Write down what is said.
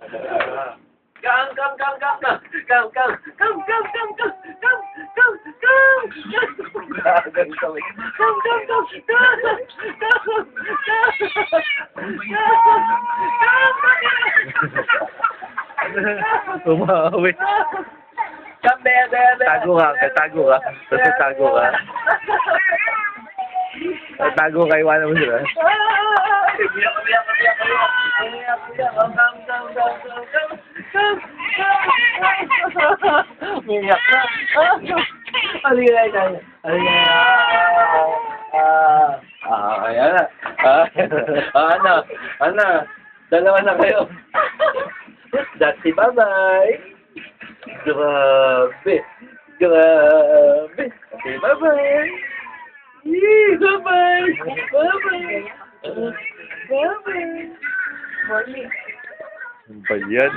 Come, come, come, come, come, come, come, come, come, come, come, come, come, come, Umawi. Come there, there, there. Tago ka. Tago ka. Basta tago ka. Tago ka. Iwanan mo sila. Minyak na. Aligay tayo. Aligay. Ayan na. Ano? Ano? Dalawa na kayo. That's it. Bye-bye. Grabe. Grabe. Okay, bye-bye. Bye-bye. Bye-bye. Bye-bye. Morning. Ano ba yan?